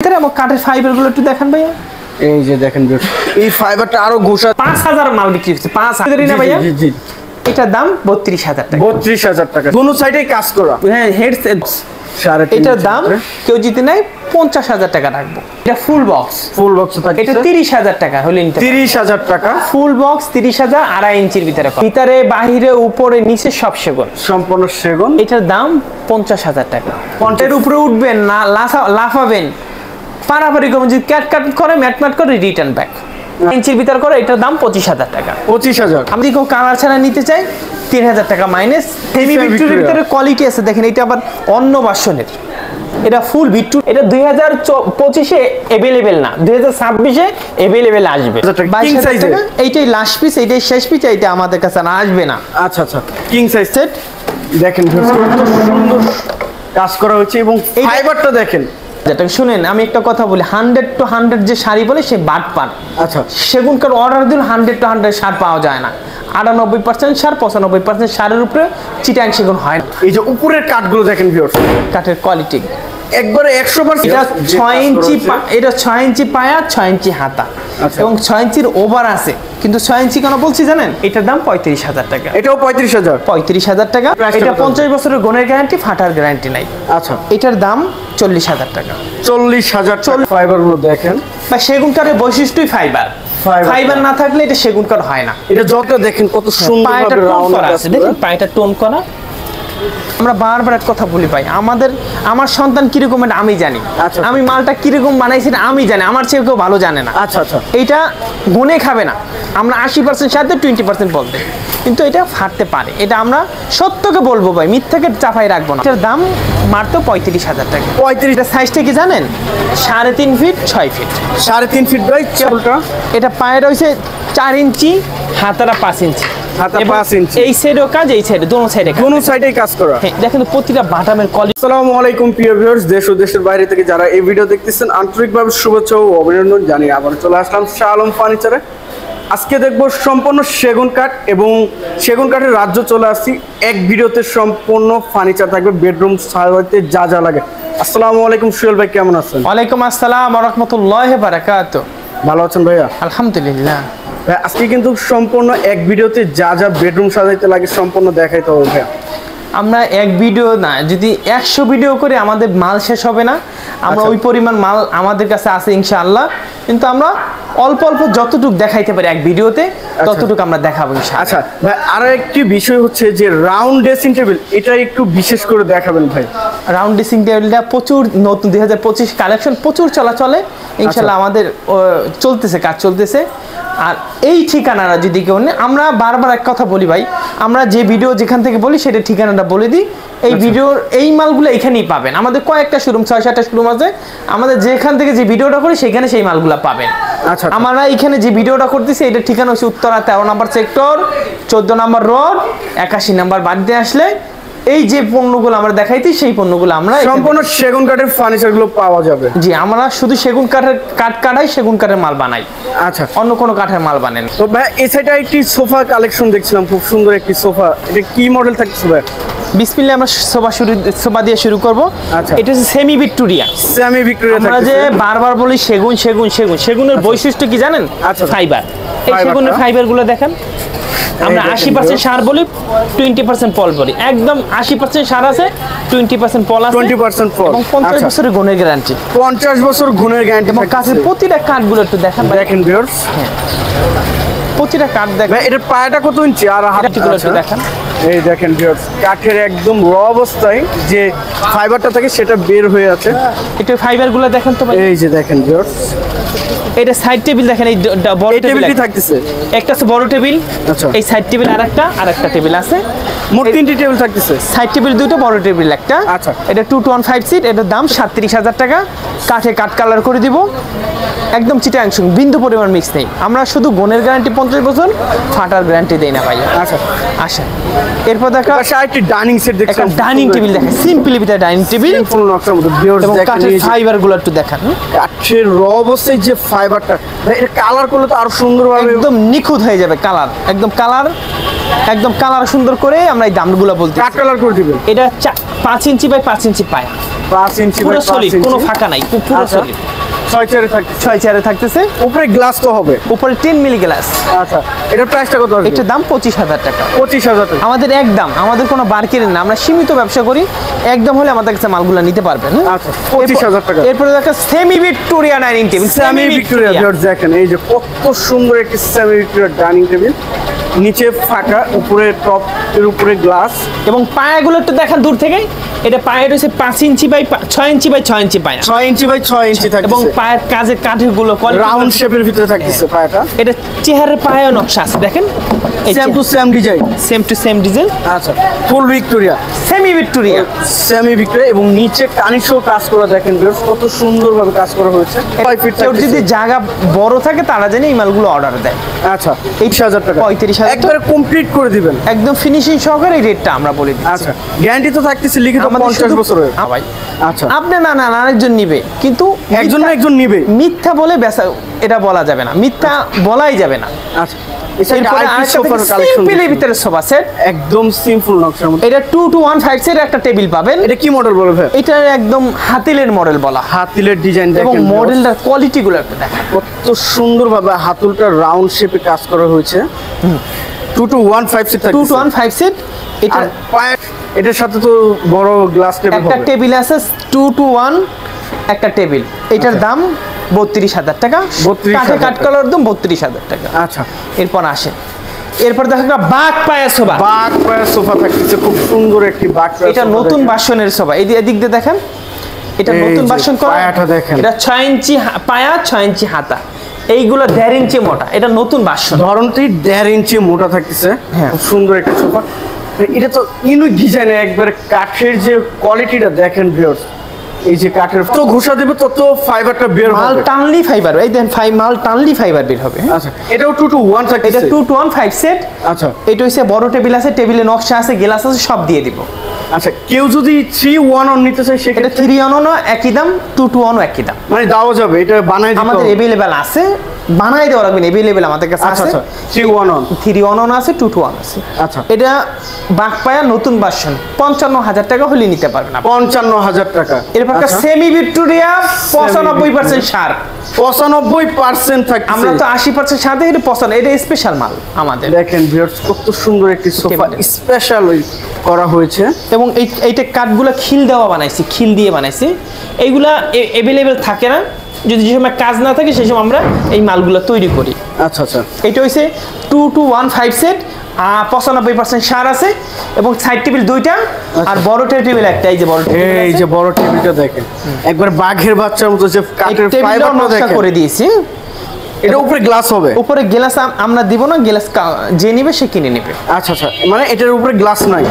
ভিতরে এবং কাঠের ফাইবার গুলো একটু দেখেন ভাইয়া। এই যে দেখেন এই ফাইবারটা আরো ঘোষা 5000 মাল বিক্রি হচ্ছে 5000 না ভাইয়া। জি জি এটার দাম 32000 টাকা। 32000 টাকা দুনো সাইডে কাজ করা। হ্যাঁ হেডসেট এটার দাম কেউ জিতে নেয় 50000 টাকা রাখবো। এটা ফুল বক্স থাকে এটা 30000 টাকা হলে নিতে 30000 টাকা ফুল বক্স 30000 2.5 ইঞ্চির ভিতরে ভিতরে বাহিরে উপরে নিচে সব সেগুন সম্পূর্ণ সেগুন। এটার দাম 50000 টাকা। এর উপরে উঠবেন না লাফাবেন পারাপারি করে যদি কাট করে ম্যাট করে রিটার্ন ব্যাক ইঞ্চির ভিতর করে এটার দাম 25000 টাকা। 25000 আমি কেউ কালার ছাড়া নিতে চাই 3000 টাকা মাইনাস। সেমি ভিক্টোরিয়ার ভিতরে কোয়ালিটি আছে দেখেন এটা আবার অন্য ভার্সনের। এটা ফুল ভিক্টোর এটা 2025 এ अवेलेबल না 2026 এ अवेलेबल আসবে। কিং সাইজ এইটাই লাস্ট পিস এইটাই শেষ পিস এইটা আমাদের কাছে না আসবে না। আচ্ছা আচ্ছা কিং সাইজ সেট দেখেন কত সুন্দর কাজ করা হয়েছে এবং ফাইবারটা দেখেন। যেটা শুনেন আমি একটা কথা বলি 100 to 100 যে শাড়ি বলে সে বাদ পান। আচ্ছা সেগুনকার অর্ডার দিলে 100 to 100 শাড়ি পাওয়া যায় না। 98% শাড়ি 95% শাড়ির উপরে চিটাং সেগুন হয় না। এই যে উপরের কাঠগুলো দেখেন ভিউয়ার্স কাঠের কোয়ালিটি একবারে 100% এটা 6 ইঞ্চি এটা 6 ইঞ্চি পায়া 6 ইঞ্চি হাতা এবং 6 ইঞ্চির ওভার আছে কিন্তু 6 ইঞ্চি কেন বলছি জানেন এটার দাম 35000 টাকা। এটাও 35000 টাকা। এটা 50 বছরের গুণের গ্যারান্টি ফাটার গ্যারান্টি নাই। আচ্ছা এটার দাম 40000 টাকা। 40000 ফাইবারগুলো দেখেন বা সেগুন কাঠের বৈশিষ্ট্যই ফাইবার না থাকলে এটা সেগুন কাঠ হয় না। এটা যত দেখেন কত সুন্দর রাউন্ড আছে দেখেন পায়টা টোন করা। আমরা বারবার এক কথা বলি ভাই আমার সন্তান কিরকম এটা আমি জানি। আমি মালটা কিরকম বানাইছি আমি জানি আমার চেয়ে কেউ ভালো জানে না। আচ্ছা আচ্ছা এইটা গুনে খাবে না আমরা 80% সাথে 20% বলতে কিন্তু এটা ফাটতে পারে এটা আমরা সত্যকে বলবো ভাই মিথ্যাকে চাপাই রাখবো না। এটার দাম মাত্র 35000 টাকা। 35 সাইজটা কি জানেন 3.5 ফিট 6 ফিট 3.5 ফিট ভাই চলটা এটা পায়ে রয়েছে 4 ইঞ্চি হাতারা 5 ইঞ্চি হাতা 5 ইঞ্চি এই সাইডেও কাজ এই সাইডে দোনো সাইডেই কাজ করা। হ্যাঁ দেখেন প্রতিটা বাটামের কোয়ালিটি। আসসালামু আলাইকুম প্রিয় ভিউয়ার্স দেশ ও দেশের বাইরে থেকে যারা এই ভিডিও দেখতেছেন আন্তরিকভাবে শুভেচ্ছা ও অভিনন্দন জানিয়ে আবার চলে আসলাম শাহ আলম ফার্নিচারে। আজকে দেখব সম্পূর্ণ সেগুন কাঠ এবং সেগুন কাঠের রাজ্য চলে আসছি এক ভিডিওতে সম্পূর্ণ ফার্নিচার থাকবে বেডরুম সাজাতে যা যা লাগে। আসসালামু আলাইকুম সুহেল ভাই কেমন আছেন? ওয়ালাইকুম আসসালাম ওয়া রাহমাতুল্লাহি ওয়া বারাকাতুহু। ভালো আছেন ভাইয়া? আলহামদুলিল্লাহ। আজকে কিন্তু সম্পূর্ণ এক ভিডিওতে যা যা বেডরুম সাজাইতে লাগে সম্পূর্ণ দেখাইতে হবে ভাইয়া। আমরা এক ভিডিও না যদি 100 ভিডিও করে আমাদের মাল শেষ হবে না। আমরা ওই পরিমাণ মাল আমাদের কাছে আছে ইনশাআল্লাহ কিন্তু আমরা অল্প অল্প যতটুকু দেখাইতে পারি এক ভিডিওতে ততটুকু আমরা দেখাবো ইনশাআল্লাহ। আচ্ছা ভাই আর একটি বিষয় হচ্ছে যে রাউন্ড ড্রেসিং টেবিল এটা একটু বিশেষ করে দেখাবেন ভাই। রাউন্ড ড্রেসিং টেবিলটা প্রচুর নতুন 2025 কালেকশন প্রচুর চলে ইনশাআল্লাহ আমাদের চলতেছে কাজ চলতেছে। আর এই ঠিকানাটা যদি কেউ নেই আমরা বারবার এক কথা বলি ভাই আমরা যে ভিডিও যেখান থেকে বলি সেটা ঠিকানাটা বলে দিই। এই ভিডিওর এই মালগুলো এখানেই পাবেন। আমাদের কয়েকটা শোরুম 6-7টা শোরুম আছে আমাদের যেখান থেকে যে ভিডিওটা করি সেখানে সেই মালগুলো পাবেন। আচ্ছা আমরা এখানে যে ভিডিওটা করতেছি এটা ঠিকানা হচ্ছে উত্তরা 13 নম্বর সেক্টর 14 নম্বর রোড 81 নম্বর বাদ দিয়ে আসলে এই যে পণ্যগুলো আমরা দেখাইছি সেই পণ্যগুলো আমরা সম্পূর্ণ সেগুন কাঠের ফার্নিচারগুলো পাওয়া যাবে। জি আমরা শুধু সেগুন কাঠের কাটাই সেগুন কাঠের মাল বানাই। আচ্ছা অন্য কোনো কাঠের মাল বানাই না। তো ভাই এই সাইডে একটি সোফা কালেকশন দেখছিলাম খুব সুন্দর একটি সোফা এটা কি মডেল থাকছে ভাই? বিসমিল্লাহ আমরা সোফা দিয়ে শুরু করব। আচ্ছা এটা হচ্ছে সেমি ভিক্টোরিয়া আমরা যে বারবার বলি সেগুনের বৈশিষ্ট্য কি জানেন? ফাইবার এই সেগুনের ফাইবারগুলো দেখেন আমরা 80% সার বলি 20% পল বলি একদম 80% সার আছে 20% পল আছে 20% পল এবং 50 বছরের গুণের গ্যারান্টি 50 বছর গুণের গ্যারান্টি এবং কাছের প্রতিটা কাঠগুলো একটু দেখেন ভিউয়ার্স প্রতিটা কাঠ দেখেন এটার পায়াটা কত ইঞ্চি আর হাতগুলো একটু দেখেন এই দেখেন ভিউয়ার্স কাঠের একদম র অবস্থায় যে ফাইবারটা থাকে সেটা বের হয়ে আছে। একটু ফাইবারগুলো দেখেন তো ভাই এই যে দেখেন ভিউয়ার্স এটা সাইড টেবিল দেখেন এই বড় টেবিলটি থাকতেছে একটা আছে বড় টেবিল। আচ্ছা এই সাইড টেবিল আরেকটা টেবিল আছে মোট 3টি টেবিল থাকতেছে সাইড টেবিল দুটো বড় টেবিল একটা। আচ্ছা এটা 215 সিট এটার দাম 37000 টাকা কাঠে কাট কালার করে দিব একদম চিটাং বিন্দু পরিমাণ মিক্স নেই। আমরা শুধু গুণের গ্যারান্টি 50 বছর ফাটার গ্যারান্টি দেই না ভাই। আচ্ছা আচ্ছা এরপর দেখা আরেকটি ডাইনিং সেট দেখছেন ডাইনিং টেবিল দেখেন সিম্পলি ভিতরে ডাইনিং টেবিল ফুল নকশার মধ্যে ভিউয়ার্স দেখেন কাঠের ফাইবারগুলো একটু দেখেন কাঠের র অবস্থায় যে ফাইবারটা এটা কালার করলে তো আরো সুন্দরভাবে একদম নিখুঁত হয়ে যাবে কালার একদম কালার সুন্দর করে আমরা এই দামগুলো বলতে কাট কালার করে দিবেন। এটা 5 ইঞ্চি বাই 5 ইঞ্চি পায়া 5 ইঞ্চি পুরো সলিড কোনো ফাঁকা নাই পুরো সলিড 6 চেয়ারে থাকে। 6 চেয়ারে থাকতেছে, উপরে গ্লাস তো হবে। উপরে 10 মিলি গ্লাস। আচ্ছা, এটার প্রাইসটা কত আসবে? এটার দাম 25,000 টাকা। 25,000 টাকা। আমাদের একদম, আমাদের কোনো বার্কের না, আমরা সীমিত ব্যবসা করি, একদম হলে আমাদের কাছে মালগুলো নিতে পারবেন। আচ্ছা, 25,000 টাকা। এরপরে দেখা semi Victoria dining table. Semi Victoria দেখেন, এই যে কত সুন্দর একটি সেমি ভিক্টোরিয়া ডাইনিং টেবিল, নিচে ফাঁকা, উপরে টপ এর উপরে গ্লাস, এবং পায়াগুলো একটু দেখেন দূর থেকে, এটা পায়ে রয়েছে 5 ইঞ্চি বাই 6 ইঞ্চি বাই 6 ইঞ্চি পায়া, 6 ইঞ্চি বাই 6 ইঞ্চি থাকে এবং পায়ের কাজের কাঠগুলো রাউন্ড শেপের ভিতরে থাকতেছে পায়াটা। এটা চেহারার পায়ে নকশা আছে দেখেন, same to same design, same to same design. আচ্ছা, full Victoria, semi Victoria, semi Victoria, এবং নিচে কানিশও কাজ করা দেখেন ভিউয়ার্স, কত সুন্দরভাবে কাজ করা হয়েছে। 5 ফিট কেউ যদি জায়গা বড় থাকে তারা জানে এই মালগুলো অর্ডার দেয়। আচ্ছা, 30,000 টাকা, 35,000 একবারে কমপ্লিট করে দিবেন, একদম ফিনিশিং সহকারে এই রেটটা আমরা বলে দিচ্ছি। আচ্ছা, গ্যারান্টি তো থাকতেছে লিখিত 50 বছরের। ভাই আচ্ছা, আপনি না না আরেকজন নিবে, কিন্তু একজন না একজন নিবে, মিথ্যা বলে বেচা এটা বলা যাবে না, মিথ্যা বলাই যাবে না। আচ্ছা, ভিতরে সোফা সেট একদম সিম্পল নকশার মধ্যে, এটা 2 to 1 5 এর একটা টেবিল পাবেন। এটা কি মডেল বলে ভাই? এটা একদম হাতিলের মডেল বলা, হাতিলের ডিজাইন এবং দেখেন, মডেলটার কোয়ালিটি গুলো একটু দেখেন, কত সুন্দরভাবে হাতুলটা রাউন্ড শেপে কাজ করা হয়েছে। 2 to 1 5 সিট 2 to 1 5 সেট। এটা এটার সাথে তো বড় গ্লাস টেবিল একটা হবে, টেবিল আছে 2 to 1 একটা টেবিল, এটার দাম 32,000 টাকা, 32,000 কাঠে কাট কলার দাম 32,000 টাকা। আচ্ছা, এরপর আসে, এরপর দেখা গেল বাঘ পায়া সোফা। বাঘ পায়া সোফা থাকতেছে, খুব সুন্দর একটি বাঘ পায়া এটা সোফা নতুন দেখেন। বাসনের সোফা, এদিক দিয়ে দেখেন, এটা এই নতুন যে বাসন করা, পায়াটা দেখেন। এটা 6 ইঞ্চি পায়া, 6 ইঞ্চি হাতা, এইগুলো 1.5 ইঞ্চি মোটা, এটা নতুন বাসন। ধরনটি 1.5 ইঞ্চি মোটা থাকতেছে, হ্যাঁ। খুব সুন্দর একটা সোফা। এটা তো ইউনিক ডিজাইনে একবারে কাঠের যে কোয়ালিটিটা দেখেন ভিউয়ার্স, এই যে কাঠের তো ঘষা দেবে তত ফাইবারটা বের মাল হবে, টানলি ফাইবার, এই দেন মাল টানলি ফাইবার বের হবে। আচ্ছা, এটাও 2 to 1 থাকতেছে, এটা 2 to 1 5 সেট। আচ্ছা, এটা হচ্ছে বড় টেবিল আছে, টেবিলে নকশা আছে, গ্লাস আছে, সব দিয়ে দিব। আচ্ছা, কেউ যদি 3-1 নিতে চায় এটা সেক্ষেত্রে 3 অন একই দাম, 2 to 1 একই দাম। মানে দেওয়া যাবে, এটা বানাই দিতে আমাদের হবে। अवेलेबल আছে, বানাই দেওয়া লাগবে, अवेलेबल আমাদের কাছে আচ্ছা আছে। আচ্ছা, 3-1 3 অন আছে, 2 to 1 আছে। আচ্ছা, এটা বাঘ পায়া নতুন ভার্সন, 55,000 টাকা হলে নিতে পারবেন আপনি। 55,000 টাকা। এরপর আচ্ছা, সেমি ভিক্টোরিয়া 95% সার, 95% থাকছে। আমরা তো 80% সাথে, এটা পছন্দ, এটা স্পেশাল মাল আমাদের। দেখেন ভিউয়ার্স, কত সুন্দর একটি সোফা টেবিল। স্পেশাল করা হয়েছে, এবং এইটা কাঠগুলো খিল দেওয়া বানাইছি, খিল দিয়ে বানাইছি। এইগুলা अवेलेबल থাকে না, যদি যে সময় কাজ না থাকে সেই সময় আমরা এই মালগুলো তৈরি করি। আচ্ছা আচ্ছা, এটা হইছে 2 to 1 5 সেট, 95% সার আছে, এবং সাইড টেবিল 2টা, আর বড় টেবিল একটা, এই যে বড় টেবিল, এই যে বড় টেবিলটা দেখেন, একবার বাঘের বাচ্চার মতো যে কাঠের টেবিলটাও ফাইবারটা নকশা দেখেন, করে দিয়েছি। এটা উপরে গ্লাস হবে, উপরে গ্লাস আমরা দিব না, গ্লাস যে নিবে সে কিনে নেবে, আচ্ছা আচ্ছা, মানে এটার উপরে গ্লাস নাই,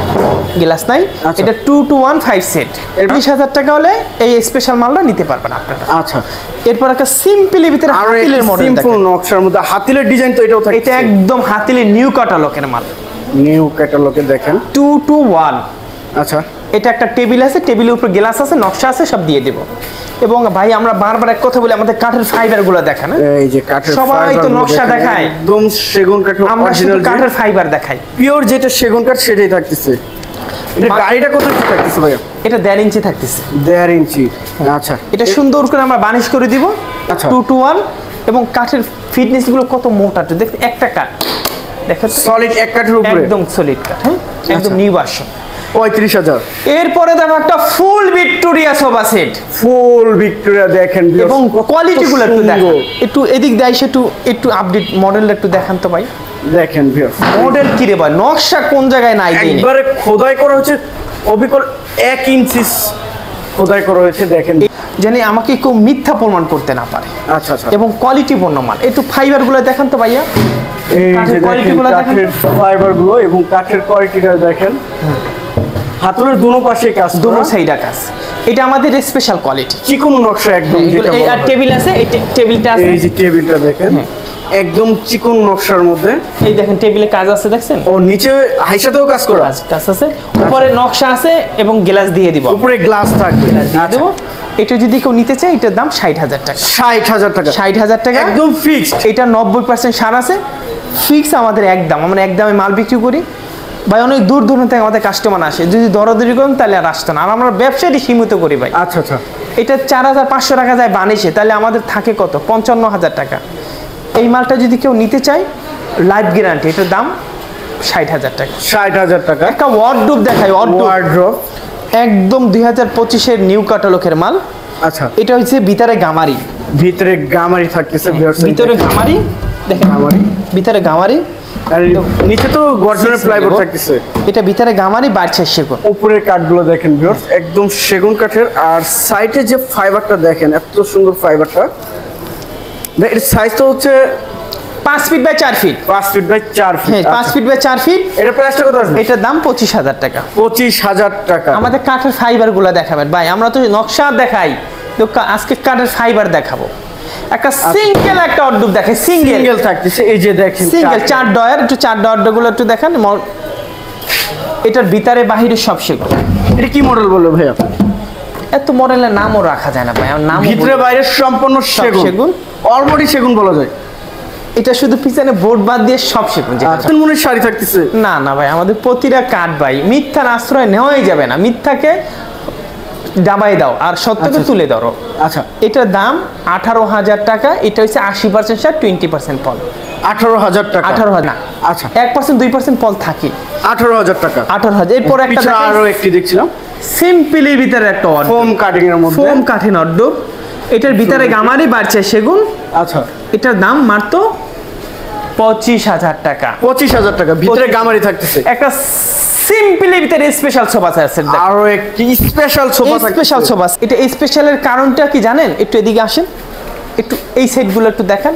গ্লাস নাই। আচ্ছা। এটা 2 to 1 5 সেট, 20,000 টাকা হলে এই স্পেশাল মালটা নিতে পারবেন আপনারা। আচ্ছা, এরপর একটা সিম্পলি ভিতরে আর হাতিলের মডেল, সিম্পল নকশার মধ্যে হাতিলের ডিজাইন তো এটাও থাকে, এটা একদম হাতিলের নিউ ক্যাটালগের মাল, নিউ ক্যাটালগে দেখেন, 2 to 1। আচ্ছা, এটা একটা টেবিল আছে, টেবিলের উপর গ্লাস আছে, নকশা আছে, সব দিয়ে দেব। এবং ভাই আমরা বারবার এক কথা বলি, আমাদের কাঠের ফাইবার গুলো দেখেন, এই যে কাঠের সবাই তো নকশা দেখায়, একদম সেগুন কাঠের আমরা শুধু অরিজিনাল কাঠের ফাইবার দেখাই। পিওর যেটা সেগুন কাঠ সেটাই থাকতেছে। এটা গাড়িটা কত কি থাকতেছে ভাইয়া? এটা 1.5 ইঞ্চি থাকতেছে, 1.5 ইঞ্চি, আচ্ছা, এটা সুন্দর করে আমরা বানিশ করে দিব, আচ্ছা। 2 to 1। এবং কাঠের ফিটনেস গুলো কত মোটা, দেখতে একটা কাঠ দেখেন, সলিড এক কাঠের উপরে, একদম সলিড কাঠ, হ্যাঁ, একদম নিউ ভার্সন। 35,000। এরপরে দেখো একটা ফুল ভিক্টোরিয়া সোফা সেট, ফুল ভিক্টোরিয়া দেখেন, এবং কোয়ালিটি গুলো একটু দেখেন, সুন্দর। একটু এদিক দেয় একটু একটু আপডেট মডেলটা একটু দেখান তো ভাই, দেখেন ভিউয়ার, মডেল কি রে ভাই, নকশা কোন জায়গায় নাই দেয়নি, একবারে খোদাই করা হচ্ছে, অবিকল 1 ইঞ্চি খোদাই করা হয়েছে, দেখেন, জানি আমাকে কেউ মিথ্যা প্রমাণ করতে না পারে, আচ্ছা আচ্ছা, এবং কোয়ালিটি পূর্ণ মাল। একটু ফাইবার গুলো দেখান তো ভাইয়া, এই যে কাঠের quality দেখেন গুলো দেখেন। কাঠের ফাইবার গুলো এবং কাঠের কোয়ালিটিটা দেখেন, হাতুড়ের দুনো পাশে কাজ দুনো করা, সাইড আকাশ, এটা আমাদের স্পেশাল কোয়ালিটি। চিকন নকশা একদম, যেটা এই বলা আর হয়। টেবিল আছে, এই টেবিলটা আছে, এই যে টেবিলটা দেখেন, একদম চিকন নকশার মধ্যে, এই দেখেন টেবিলে কাজ আছে, দেখছেন ও নিচে হাইসাতেও কাজ করা, কাজ আছে, উপরে নকশা আছে, এবং গ্লাস দিয়ে দিব, উপরে গ্লাস থাকবে, দিয়ে দেবো। এটা যদি কেউ নিতে চায়, এটার দাম 60,000 টাকা, 60,000 টাকা, 60,000 টাকা একদম ফিক্সড। এটা 90% সার আছে, ফিক্স আমাদের একদম, আমরা একদমে মাল বিক্রি করি ভাই। অনেক দূর দূরান্ত থেকে আমাদের কাস্টমার আসে, যদি দরাদরি করেন তাহলে আর আসতো না, আর আমরা ব্যবসাটি সীমিত করি ভাই। আচ্ছা আচ্ছা, এটা 4500 টাকা যায় বানিশে, তাহলে আমাদের থাকে কত? 55,000 টাকা। এই মালটা যদি কেউ নিতে চায় লাইফ গ্যারান্টি, এটার দাম 60,000 টাকা। 60,000 টাকা। একটা ওয়ার্ডরোব দেখাই, ওয়ার্ডরোব একদম 2025-এর নিউ ক্যাটালগের মাল। আচ্ছা, এটা হচ্ছে ভিতরে গামারি, ভিতরে গামারি থাকতেছে, ভিতরে গামারি দেখেন, গামারি, ভিতরে গামারি, আর নিচে তো গর্জনের প্লাইবোর্ড থাকতেছে। এটা ভিতরে গামারি, বাইরে সেগুন। উপরের কাঠগুলো দেখেন ভিউয়ার্স, একদম সেগুন কাঠের। আর সাইডে যে ফাইবারটা দেখেন, এত সুন্দর ফাইবারটা। এর সাইজটা হচ্ছে 5 feet by 4 feet. 5 feet by 4 feet. হ্যাঁ, 5 ফিট বাই 4 ফিট। এটা প্রাইসটা কত আসবে? এটার দাম 25,000 টাকা। 25,000 টাকা। আমাদের কাঠের ফাইবার গুলো দেখাবেন ভাই, আমরা তো নকশা দেখাই, তো আজকে কাঠের ফাইবার দেখাবো। একটা সিঙ্গেল একটা ওয়ার্ডরোব দেখাই, সিঙ্গেল থাকতেছে, এই যে দেখেন সিঙ্গেল 4 ডয়ার, একটু 4 ডয়ার গুলো একটু দেখেন। এটার ভিতরে বাহিরে সব সেগুন। এটা কি মডেল বললো ভাইয়া? এত মডেলের নামও রাখা যায় না ভাই, নাম ভিতরে বাইরে সম্পূর্ণ সেগুন, অলরেডি সেগুন বলা যায়। এটা শুধু পিছনে বোর্ড বাদ দিয়ে সব সেগুন। আচ্ছা, মনের শাড়ি থাকতেছে না না ভাই, আমাদের প্রতিটা কাঠ ভাই, মিথ্যার আশ্রয় নেওয়াই যাবে না। মিথ্যাকে ডাবাই দাও আর সত্যকে তুলে ধরো। আচ্ছা, এটার দাম 18,000 টাকা। এটা হচ্ছে 80% সার, 20% পল। 18,000 টাকা। 18,000 না, আচ্ছা, 1% 2% পল থাকে। 18,000 টাকা। 18,000। এরপর একটা আরো একটি দেখছিলাম সিম্পলের ভিতরে একটা ফোম কাটিং এর মধ্যে, ফোম কাঠের ওয়ার্ডরোব। এটার ভিতরে গামারি, বাড়ছে সেগুন। আচ্ছা, এটার দাম মাত্র 25,000 টাকা। 25,000 টাকা। ভিতরে গামারি থাকতেছে। একটা সিম্পলের ভিতরে স্পেশাল সোফা সেট। আরো একটি স্পেশাল সোফা থাকতেছে। Special sofa. এটা স্পেশালের কারণটা কি জানেন? একটু এদিকে আসেন, একটু এই সেটগুলো একটু দেখেন।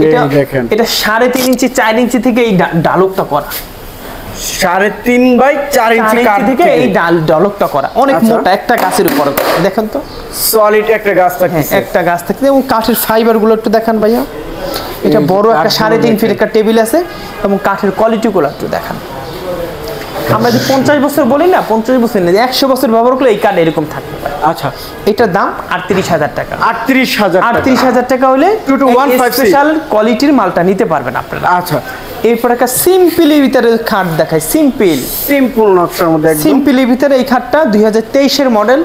এটা দেখেন, এটা 3.5 ইঞ্চি 4 ইঞ্চি থেকে এই ডালকটা করা, 3.5 বাই 4 ইঞ্চি কাঠ থেকে এই ডালকটা করা, অনেক মোটা একটা গাছের উপরে। দেখেন তো, সলিড একটা গাছ থাকতেছে। একটা গাছ থাকতে। এবং কাঠের ফাইবার গুলো একটু দেখান ভাইয়া। এটা বড় একটা 3.5 ফিট একটা টেবিল আছে, এবং কাঠের কোয়ালিটি গুলো একটু দেখান। আমরা যদি 50 বছর বলি না, 50 বছর না, 100 বছর ব্যবহার করলে এই কাঠ এরকম থাকবে। আচ্ছা, এটার দাম 38,000 টাকা। 38,000 38,000 টাকা হলে 2215 স্পেশাল কোয়ালিটির মালটা নিতে পারবেন আপনারা। আচ্ছা, এরপর একটা সিম্পলের ভিতরে খাট দেখায়, সিম্পল নকশার মধ্যে একদম। সিম্পলের ভিতরে এই খাটটা 2023-এর মডেল,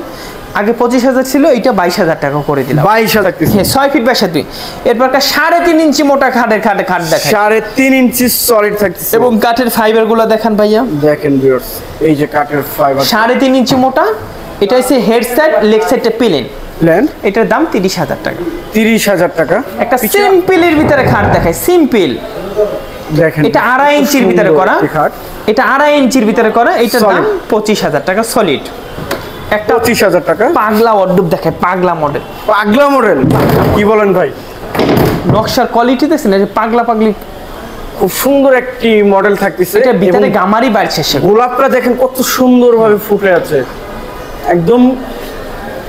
আগে 25,000 ছিল, এটা 22,000 টাকা করে দিলাম। 22,000 হ্যাঁ, 6 ফিট বাই 7 ফিট। এরপর একটা 3.5 ইঞ্চি মোটা খাট দেখায়, 3.5 ইঞ্চি সলিড থাকতেছে। এবং কাঠের ফাইবার গুলো দেখান ভাইয়া। দেখেন ভিউয়ার্স, এই যে কাঠের ফাইবার 3.5 ইঞ্চি মোটা। এটা হচ্ছে হেড সাইড, লেগ সাইডটা প্লেন। প্ল্যান, এটার দাম 30,000 টাকা। 30,000 টাকা। একটা সিম্পলের ভিতরে খাট দেখায়, সিম্পল। দেখেন, এটা 2.5 ইঞ্চির ভিতরে করা, এটা 2.5 ইঞ্চির ভিতরে করা। এটার দাম 25,000 টাকা সলিড। একটা 25,000 টাকা। পাগলা ওয়ার্ডরোব দেখায়, পাগলা মডেল। পাগলা মডেল কি বলেন ভাই? নকশার কোয়ালিটি দেখছেন, এই যে পাগলা পাগলি, খুব সুন্দর একটি মডেল থাকতেছে। এটা ভিতরে গামারি বাড়ছে সে। গোলাপটা দেখেন কত সুন্দরভাবে ফুটে আছে, একদম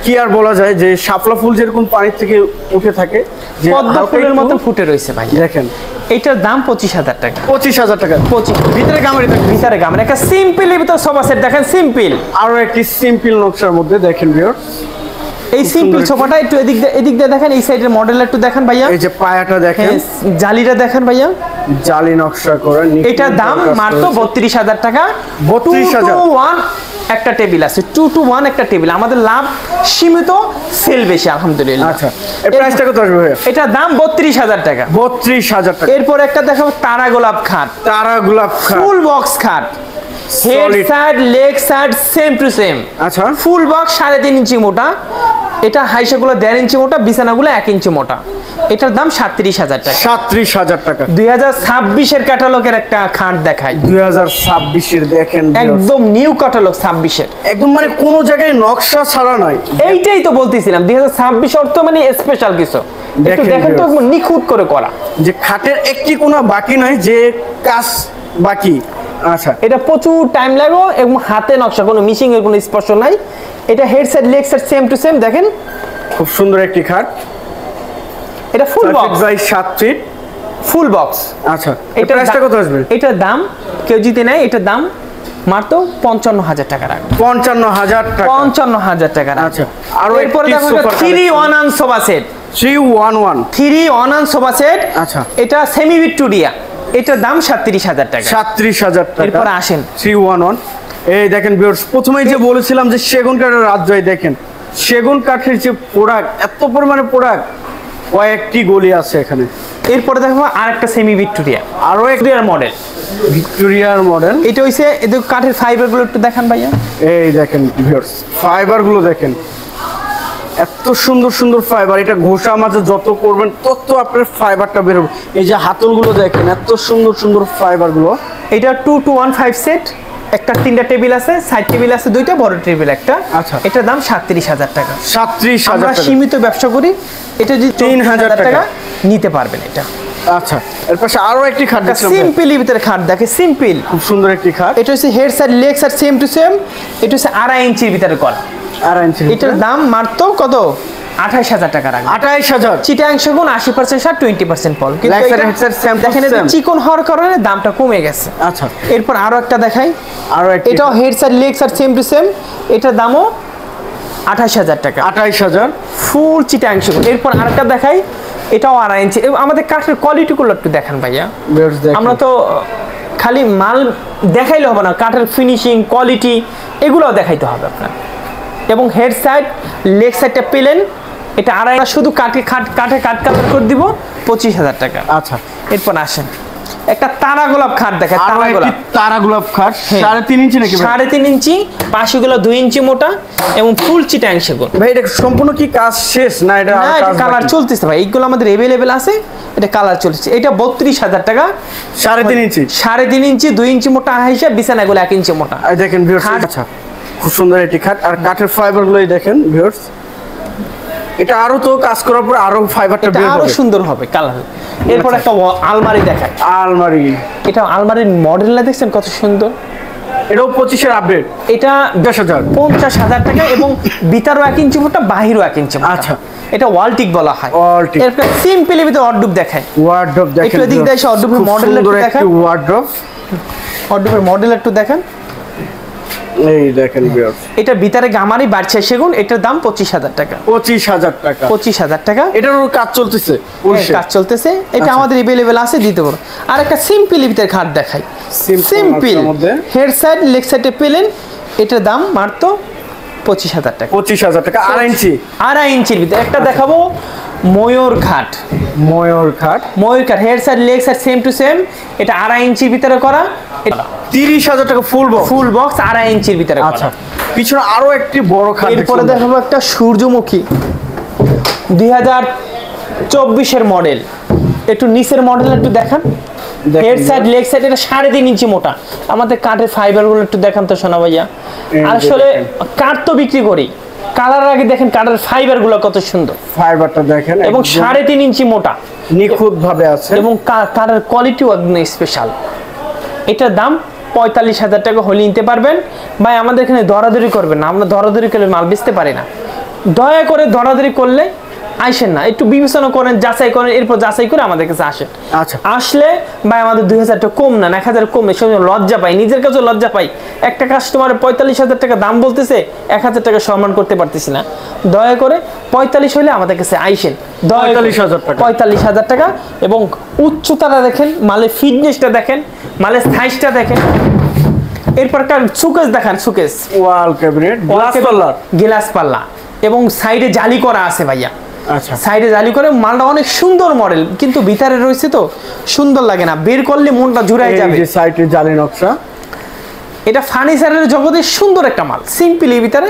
কি আর বলা যায়, যে শাপলা ফুল যেরকম পানির থেকে উঠে থাকে, যে পদ্ম ফুলের মতো ফুটে রয়েছে ভাই। দেখেন, এটার দাম 25,000 টাকা। 25,000 টাকা। 25 ভিতরে গামারি থাকে, ভিতরে গামারি। একটা সিম্পলের ভিতরে সোফা সেট দেখেন, সিম্পল। আরো একটি সিম্পল নকশার মধ্যে দেখেন ভিউয়ার্স, এই সিম্পল সোফাটা একটু এদিক দিয়ে দেখেন, এই সাইডের মডেল একটু দেখেন ভাইয়া। এই যে পায়াটা দেখেন, জালিটা দেখেন ভাইয়া, জালি নকশা করা। এটার দাম মাত্র 32,000 টাকা। 32,000 একটা টেবিল আছে, 2 to 1 একটা টেবিল। আমাদের লাভ সীমিত, সেল বেশি আলহামদুলিল্লাহ। আচ্ছা, এর প্রাইসটা কত আসবে ভাইয়া? এটার দাম 32,000 টাকা। 32,000 টাকা। এরপর একটা দেখাবো তারা গোলাপ খাট, তারা গোলাপ খাট, ফুল বক্স খাট, head side leg side same to same. আচ্ছা, ফুল বক্স 3.5 ইঞ্চি মোটা। এটা হাইসাগুলো 1.5 ইঞ্চি মোটা, বিছানাগুলো 1 ইঞ্চি মোটা। এটার দাম 37,000 টাকা। 37,000 টাকা। 2026-এর ক্যাটালগের একটা খাট দেখাই, 2026-এর দেখেন, একদম নিউ ক্যাটালগ 26-এর, একদম মানে কোনো জায়গায় নকশা ছাড়া নাই। এইটাই তো বলতেছিলাম, 2026 অর্থ মানে স্পেশাল কিছু। একটু দেখেন তো, নিখুঁত করে করা, যে খাটের একটি কোনো বাকি নাই, যে কাজ বাকি। আচ্ছা, এটা প্রচুর টাইম লাগো, এবং হাতে নকশা, কোনো মিশিং এর কোনো স্পর্শ নাই। এটা head side leg side same to same. দেখেন, খুব সুন্দর একটি খাট। এটা full box by 7 feet, full box. আচ্ছা, এর প্রাইসটা কত আসবে? এটার দাম কেউ জিতে নেয়, এটার দাম মাত্র 55,000 টাকা রাখবে। 55,000 টাকা। 55,000 টাকা। আচ্ছা, আর এরপর দেখো 3-1 সোফা সেট, 311 3-1 সোফা সেট। আচ্ছা, এটা সেমি ভিক্টোরিয়া, এটার দাম 37,000 টাকা। 37,000 টাকা। এরপর আসেন 311। এই দেখেন ভিউয়ার্স, প্রথমেই যে বলেছিলাম যে সেগুন কাঠের রাজজয়, দেখেন সেগুন কাঠের যে প্রোডাক্ট, এত পরিমাণে প্রোডাক্ট, কয়েকটি গলি আছে এখানে। এরপরে দেখো আরেকটা সেমি ভিক্টোরিয়া, আরো এক মডেল, ভিক্টোরিয়ার মডেল। এটা হইছে এদের কাঠের ফাইবার গুলো একটু দেখান ভাইয়া। এই দেখেন ভিউয়ার্স, ফাইবার গুলো দেখেন, এত সুন্দর সুন্দর ফাইবার। এটা ঘষা মাঝে যত করবেন তত আপনার ফাইবারটা বেরোবে। এই যে হাতল গুলো দেখেন, এত সুন্দর সুন্দর ফাইবার গুলো। এটা 2 to 1 5 সেট, একটা 3টা টেবিল আছে, সাইড টেবিল আছে 2টা, বড় টেবিল একটা। আচ্ছা। এটার দাম 37,000 টাকা। 37,000 আমরা টাকা। সীমিত ব্যবসা করি, এটা যদি 3,000 টাকা নিতে পারবেন এটা। আচ্ছা, এর পাশে আরো একটি খাট দেখলাম। সিম্পল ভিতরে খাট দেখে, সিম্পল, খুব সুন্দর একটি খাট। এটা হচ্ছে head side leg side same to same, এটা হচ্ছে 2.5 ইঞ্চির ভিতরে করা। 2.5 ইঞ্চি। এটার দাম মাত্র কত? 28,000 টাকা রাখবে। 28,000। চিটাং সেগুন 80% সার, 20% ফল। কিন্তু Like এটা headset same to দেখেন এটা same। চিকন হওয়ার কারণে দামটা কমে গেছে। আচ্ছা, এরপর আরো একটা দেখাই, আরো একটি। এটাও head side leg side same to same, এটার দামও 28,000 টাকা, 28,000। ফুল চিটাং সেগুন। এরপর আরেকটা দেখাই, এটাও 2.5 ইঞ্চি। আমাদের কাঠের কোয়ালিটিগুলো একটু দেখান ভাইয়া। আমরা তো খালি মাল দেখাইলে হবে না, কাঠের ফিনিশিং কোয়ালিটি এগুলোও দেখাইতে হবে আপনার। এবং হেড সাইড লেগ সাইডটা পেলেন, এটা 2.5, শুধু কাঠে কাট কালার করে দিব 25,000 টাকা। আচ্ছা, এরপর আসেন একটা তারা গোলাপ খাট দেখে, আরো তারা একটি গোলাপ তারা গোলাপ খাট। 3.5 ইঞ্চি নাকি ভাই? 3.5 ইঞ্চি, পাশেগুলো 2 ইঞ্চি মোটা এবং ফুল চিটাং সেগুন। ভাই এটা সম্পূর্ণ কি কাজ শেষ না? এটা না, এটা কাজ কালার বাকি? চলতেছে ভাই, এইগুলো আমাদের अवेलेबल আছে, এটা কালার চলছে। এটা 32,000 টাকা, 3.5 ইঞ্চি। 3.5 ইঞ্চি, 2 ইঞ্চি মোটা হিসাব, বিছানাগুলো 1 ইঞ্চি মোটা। এই দেখেন ভিউয়ার্স, খাট। আচ্ছা, খুব সুন্দর একটি খাট। আর কাঠের ফাইবার গুলোই দেখেন ভিউয়ার্স, এটা আরো তো কাজ করার পর আরো ফাইবারটা এটা বের আরো হবে। সুন্দর হবে কালার। এরপর আচ্ছা। একটা আলমারি দেখায়, আলমারি। এটা আলমারির মডেলটা দেখছেন কত সুন্দর। এটাও 25 এর আপডেট। এটা 10,000। 50,000 টাকা এবং ভিতরও 1 ইঞ্চি মোটা, বাহিরও 1 ইঞ্চি মোটা। আচ্ছা। এটা ওয়ালটিক বলা হয়। ওয়ালটিক। এরপর সিম্পল ভিতরে অর্ডুপ দেখায়, ওয়ার্ডরোব দেখেন। একটু এদিক দিয়ে এসে ওয়ার্ডরোবের খুব মডেলটা সুন্দর একটু একটি দেখান। ওয়ার্ডরোব। অর্ডুপের মডেল একটু দেখেন। এই দেখেন ভিউয়ার্স, এটা ভিতরে গামারি বাড়ছে সেগুন, এটার দাম 25,000 টাকা। 25,000 টাকা। 25,000 টাকা এটারও কাজ চলতেছে। কাজ চলতেছে, এটা আচ্ছা। আমাদের अवेलेबल আছে, দিতে পারবো। আর একটা সিম্পল ভিতরে খাট দেখাই, সিম্পল মধ্যে হেড সাইড লেগ সাইডে পেলেন, এটার দাম মাত্র 25,000 টাকা। 25,000 টাকা। 2.5 ইঞ্চি। 2.5 ইঞ্চির ভিতরে একটা দেখাবো, ময়ূর খাট। ময়ূর খাট। ময়ূর কাঠ head side leg side same to same, এটা 2.5 ইঞ্চির ভিতরে করা। 30,000 টাকা ফুল বক্স। ফুল বক্স 2.5 ইঞ্চির ভিতরে করা। আচ্ছা, পিছনে আরো একটি বড় খাট। এরপরে দেখলাম। দেখাবো একটা সূর্যমুখী 2024 এর মডেল, একটু নিচের মডেল একটু দেখান। দেখেন হেড সাইড লেগ সাইড, এটা 3.5 ইঞ্চি মোটা। আমাদের কাঠের ফাইবার গুলো একটু দেখান তো সোনা ভাইয়া। এই যে আসলে দেখেন। কাঠ তো বিক্রি করি, কালার আগে দেখেন কাঠের ফাইবার গুলো কত সুন্দর ফাইবারটা দেখেন, এবং একদম 3.5 ইঞ্চি মোটা নিখুঁত ভাবে আছে। এবং কাঠের কোয়ালিটিও একদম স্পেশাল। এটার দাম 45,000 টাকা হলে নিতে পারবেন। ভাই আমাদের এখানে দরাদরি করবেন না, আমরা দরাদরি করলে মাল বেচতে পারি না। দয়া করে দরাদরি করলে আইসেন না, একটু বিবেচনা করেন, যাচাই করেন, এরপর যাচাই করে আমাদের কাছে আসেন। আচ্ছা, আসলে ভাই আমাদের 2,000 টাকা কম না, 1,000 কম, সেই জন্য লজ্জা পাই, নিজের কাছেও লজ্জা পাই। একটা কাস্টমার 45,000 টাকা দাম বলতেছে, 1,000 টাকা সম্মান করতে পারতেছি না। দয়া করে 45 হলে আমাদের কাছে আইসেন। 45,000 টাকা। 45,000 টাকা। এবং উচ্চতাটা দেখেন, মালের ফিটনেসটা দেখেন, মালের সাইজটা দেখেন। এরপর একটা সুকেস দেখান, সুকেস ওয়াল ক্যাবিনেট, গ্লাস পাল্লা। গ্লাস পাল্লা এবং সাইডে জালি করা আছে ভাইয়া। আচ্ছা, সাইডে জালি করে, মালটা অনেক সুন্দর মডেল, কিন্তু ভিতরে রয়েছে তো সুন্দর লাগে না, বের করলে মনটা জুড়াই এই যাবে। যে সাইডে জালি নকশা। এটা ফার্নিচারের জগতে সুন্দর একটা মাল, সিম্পলি ভিতরে।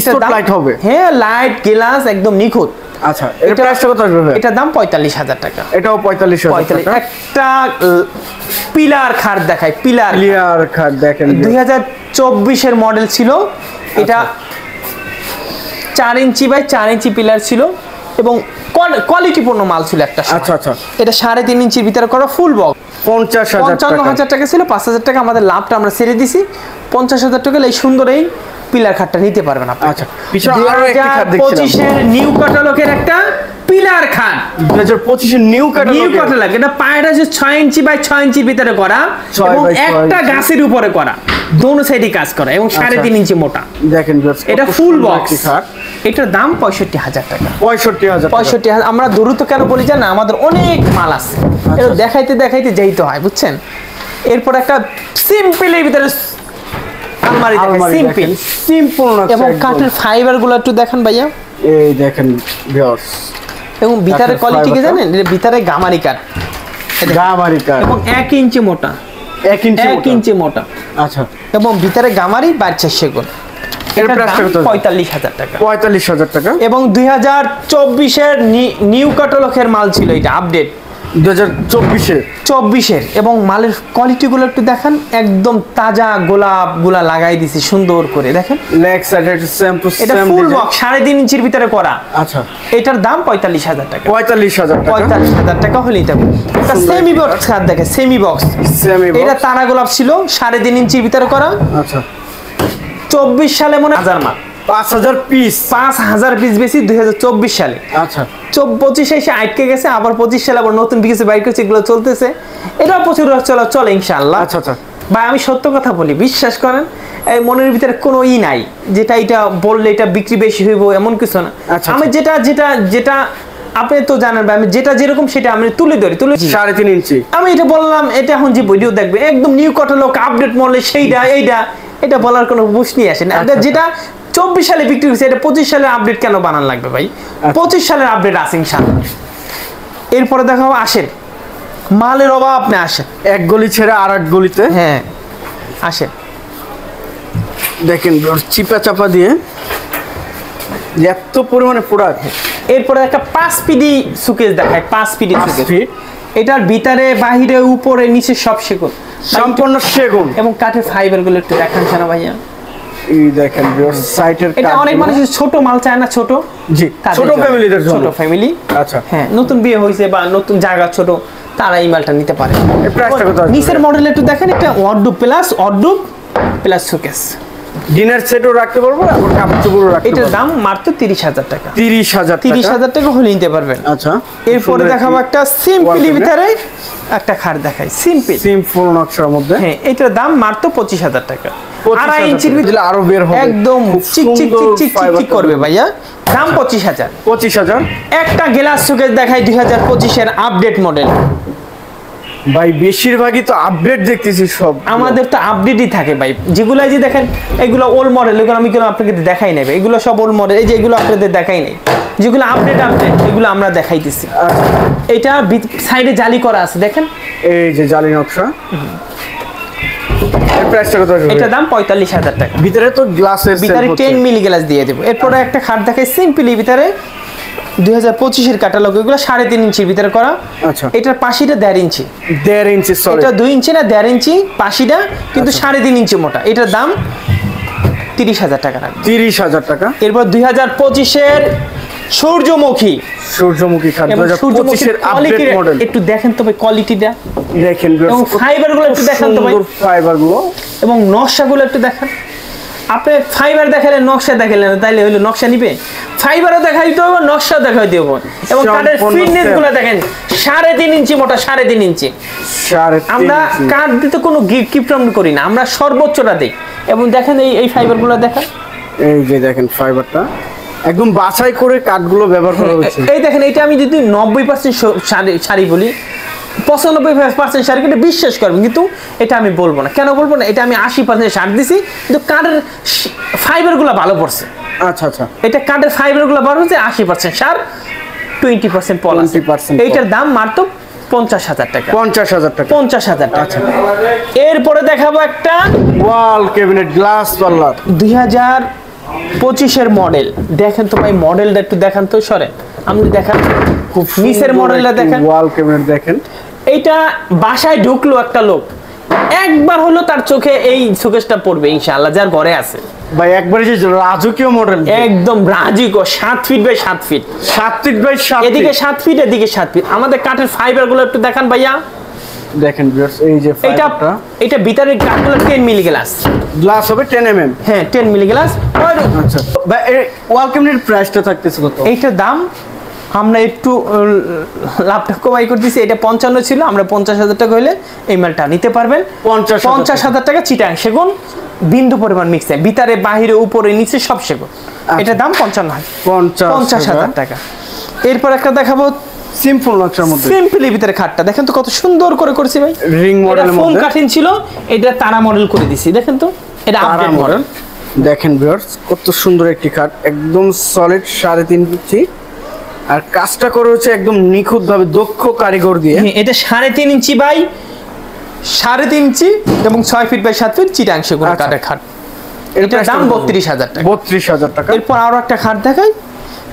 Spot light হবে। হ্যাঁ, লাইট গ্লাস একদম নিখুঁত। আচ্ছা, এর প্রাইসটা কত আসবে? এটার দাম 45,000 টাকা। এটাও 45,000 45। টাকা। একটা পিলার খাট দেখায়, পিলার ক্লিয়ার খাট দেখেন। 2024 এর মডেল ছিল এটা। 4 ইঞ্চি বাই 4 ইঞ্চি পিলার ছিল এবং কোয়ালিটিপূর্ণ মাল ছিল একটা সময়। আচ্ছা, আচ্ছা। এটা 3.5 ইঞ্চির ভিতরে করা ফুল বক্স। 50,000 টাকা। 55,000 টাকা ছিল, 5,000 টাকা আমাদের লাভটা আমরা ছেড়ে দিছি। 50,000 টাকা এই সুন্দর এই পিলার খাটটা নিতে পারবেন আপনি। আচ্ছা, পিছনে আরো একটি খাট দেখছিলাম। 2025 এর নিউ ক্যাটালগের একটা পিলার খাট। 2025 এর নিউ নিউ ক্যাটালগ, এটা পায়রা যে 6 ইঞ্চি বাই 6 ইঞ্চির ভিতরে করা 6 এবং বাই 6 একটা ইঞ্চি। গাছের উপরে করা, দোনো সাইডে কাজ করা এবং 3.5 ইঞ্চি মোটা। দেখেন ভিউয়ার্স, এটা কত ফুল সুন্দর বক্স। একটি খাট। এটার দাম 65,000 টাকা। 65,000 টাকা। 65,000। আমরা দ্রুত কেন বলি জান, আমাদের অনেক মাল আছে, এটা দেখাইতে দেখাইতে যাইতে হয়, বুঝছেন। এরপর একটা সিম্পলের ভিতরে আলমারি দেখেন সিম্পল সিম্পল নকশা এবং কাঠের ফাইবার গুলো একটু দেখেন ভাইয়া এই দেখেন ভিউয়ার্স এবং ভিতরে কাঠের কোয়ালিটি কি fiber টা? জানেন এটা ভিতরে গামারি কাঠ গামারি কাঠ এবং 1 ইঞ্চি মোটা 1 ইঞ্চি 1 ইঞ্চি মোটা আচ্ছা এবং ভিতরে গামারি বাড়ছে সেগুন এর এটার প্রাইস দাম কত 45,000 টাকা 45,000 টাকা এবং 2024 এর নিউ ক্যাটালগের মাল ছিল এটা আপডেট 2024 এ 24 এর এবং মালের কোয়ালিটি গুলো একটু দেখেন একদম তাজা গোলাপ গুলা লাগাই দিছি সুন্দর করে দেখেন লেগ সাইড সেম টু এটা সেম ফুল বক্স 3.5 ইঞ্চির ভিতরে করা আচ্ছা এটার দাম 45,000 টাকা 45,000 টাকা 45,000 টাকা হলেই দেবো এটা সুন্দর সেমি একটা বক্স কাঠ দেখে সেমি বক্স সেমি এটা তারা গোলাপ ছিল 3.5 ইঞ্চির ভিতরে করা আচ্ছা 24 সালে মনে 1000 মাল 5,000 পিস 5,000 পিস বেশি 2024 সালে আচ্ছা 25 এসে আটকে গেছে আবার 25 সালে আবার নতুন কিছু বাইক করছে এগুলো চলতেছে এটাও প্রচুর চলে ইনশাআল্লাহ আচ্ছা আচ্ছা ভাই আমি সত্য কথা বলি বিশ্বাস করেন এই মনের ভিতরে কোনো নাই যেটা এটা বললে এটা বিক্রি বেশি হইব এমন কিছু না আচ্ছা, আমি যেটা আপনি তো জানেন ভাই আমি যেটা যেরকম সেটা আমি তুলে 3.5 ইঞ্চি আমি এটা বললাম এটা এখন যে ভিডিও দেখবে একদম নিউ ক্যাটালগ আপডেট মডেল সেইটা এটা বলার কোনো প্রশ্নই আসে না আচ্ছা, 24 সালে বিক্রি হয়েছে এটা 25 সালের আপডেট কেন বানান লাগবে ভাই 25 সালের আপডেট আছে ইনশাআল্লাহ এরপরে দেখাবো আসেন মালের অভাব না আসেন এক গলি ছেড়ে আরেক গলিতে হ্যাঁ আসেন দেখেন চিপা চাপা দিয়ে এত পরিমাণে প্রোডাক্ট এরপরে একটা 5 পিডি সুকেস দেখায় 5 পিডি সুকেস এটার ভিতরে বাহিরে উপরে নিচে সব সেগুন সম্পূর্ণ সেগুন এবং কাঠের ফাইবার গুলো একটু দেখান না ভাইয়া এই দেখেন সাইটের এটা অনেক মানুষ ছোট মাল চায় না ছোট জি তাদের ছোট জন্য। ফ্যামিলিদের জন্য ছোট ফ্যামিলি আচ্ছা হ্যাঁ নতুন বিয়ে হয়েছে বা নতুন জায়গা ছোট তারা এই মালটা নিতে পারে এর প্রাইসটা কত আছে? নিচের মডেল একটু দেখেন এটা ওয়ার্ডরোব প্লাস সুকেস ডিনার সেটও রাখতে পারবো আর কাপড় চোপড়ও রাখতে এটার পারবো দাম মাত্র 30,000 টাকা 30,000 টাকা 30,000 টাকা হলে নিতে পারবেন আচ্ছা এরপরে দেখাবো একটা সিম্পলি ভিতরে একটা খাট দেখাই সিম্পল নকশার মধ্যে হ্যাঁ এটার দাম মাত্র 25,000 টাকা 25,000 আড়াই ইঞ্চির টাকা। ভিতরে দিলে আরো বের হবে একদম খুব চিক চিক সুন্দর চিক চিক fiber চিক করবে ভাইয়া দাম 25,000 25,000 একটা গ্লাস সুকেস দেখাই 2025 এর আপডেট মডেল ভাই বেশিরভাগই তো আপডেট দেখতেছি সব আমাদের তো আপডেটই থাকে ভাই যেগুলো যে দেখেন এগুলো ওল্ড মডেল এগুলো আমি কেন আপনাকে দেখাই নেবে এগুলো সব ওল্ড মডেল এই যে এগুলো আপনাদের দেখাই নেই যেগুলো আপডেট এগুলো আমরা দেখাইতেছি এটা সাইডে জালি করা আছে দেখেন এই যে জালি নকশা এর প্রাইসটা কত আছে এটার দাম 45,000 টাকা ভিতরে তো গ্লাসের ভিতরে 10 মিলি গ্লাস দিয়ে দেবো এরপরে একটা খাট দেখাই সিম্পলি ভিতরে 2025 এর ক্যাটালগ এগুলো 3.5 ইঞ্চির ভিতরে করা আচ্ছা এটার পাশিটা 1.5 ইঞ্চি 1.5 ইঞ্চি সরি এটা 2 ইঞ্চি না 1.5 ইঞ্চি পাশিটা কিন্তু 3.5 ইঞ্চি মোটা এটার দাম 30,000 টাকা রাখবে 30,000 টাকা এরপর 2025 এর সূর্যমুখী খাট এবং 2025 এর আপডেট কোয়ালিটি মডেল একটু দেখেন তো ভাই কোয়ালিটিটা দেখেন এবং ফাইবার গুলো একটু দেখেন তো ভাই ফাইবার গুলো এবং নকশাগুলো একটু দেখেন আপনি ফাইবার দেখালেন নকশা দেখালেন তাইলে হলো নকশা নিবে ফাইবারও দেখাইতে হবে নকশা দেখাইতে হবে এবং কাঠের সম্পূর্ণ ফিটনেস গুলো same। দেখেন 3.5 ইঞ্চি মোটা 3.5 ইঞ্চি আমরা কাঠ দিতে কোনো কিপটাম করি না আমরা সর্বোচ্চটা দিই এবং দেখেন এই ফাইবার গুলো দেখেন এই যে দেখেন ফাইবারটা একদম বাছাই করে কাঠগুলো ব্যবহার করা হচ্ছে এই দেখেন এটা আমি যদি 90% শাড়ি বলি 95% শাড়ি কিন্তু বিশ্বাস করবেন কিন্তু এটা আমি বলবো না কেন বলবো না এটা আমি 80% শাড়ি দিছি কিন্তু কাঠের ফাইবার গুলো ভালো পড়ছে আচ্ছা আচ্ছা এটা কাঠের ফাইবার গুলো ভালো হচ্ছে 80% সার 20% পল আছে 20% এইটার দাম মাত্র 50,000 টাকা 50,000 টাকা 50,000 টাকা এরপরে দেখাবো একটা ওয়াল ক্যাবিনেট গ্লাস পাল্লার 2025 এর মডেল দেখেন তো ভাই মডেলটা একটু দেখান তো সরে আপনি দেখান খুব নিচের মডেলটা দেখেন ওয়াল ক্যাবিনেট দেখেন এইটা বাসায় ঢুকলো একটা লোক একবার হলো তার চোখে এই শোকেসটা পড়বে ইনশাআল্লাহ যার ঘরে আছে ভাই একবারে যে রাজকীয় মডেল একদম রাজিকো 7 feet by 7 feet 7 feet by 7 এদিকে 7 ফিট এদিকে 7 ফিট আমাদের কাঠের ফাইবার গুলো একটু দেখান ভাইয়া দেখেন ভিউয়ার্স এই যে এটা ফাইবারটা এটা ভিতরে কাঠগুলো 10 মিলি গ্লাস গ্লাস হবে 10 mm হ্যাঁ 10 মিলি গ্লাস আচ্ছা ভাই এই ওয়াল ক্যাবিনেট প্রাইসটা থাকতেছে কত এইটার দাম আমরা একটু লাভটা কমাই করতেছি এটা 55 ছিল আমরা 50,000 টাকা হলে এই মালটা নিতে পারবেন 50,000 টাকা চিটাং সেগুন বিন্দু পরিমাণ মিক্স ভিতরে বাহিরে উপরে নিচে সব সেগুন এটার দাম 50,000 টাকা এরপর একটা দেখাবো সিম্পল নকশার মধ্যে সিম্পলি ভিতরে খাটটা দেখেন তো কত সুন্দর করে করেছি ভাই রিং মডেলের ফোম মধ্যে কাঠিন ছিল এটা তারা মডেল করে দিছি দেখেন তো এটা আপডেট মডেল। দেখেন ভিউয়ার্স কত সুন্দর একটি খাট, একদম সলিড 3.5 ইঞ্চি, আর কাজটা করে হচ্ছে একদম নিখুঁত ভাবে দক্ষ কারিগর দিয়ে। এটা 3.5 ইঞ্চি বাই 3.5 ইঞ্চি এবং 6 ফিট বাই 7 ফিট চিটাং সেগুন কাঠের খাট। এটার দাম 32,000 টাকা। 32,000 টাকা। এরপর আরো একটা খাট দেখাই,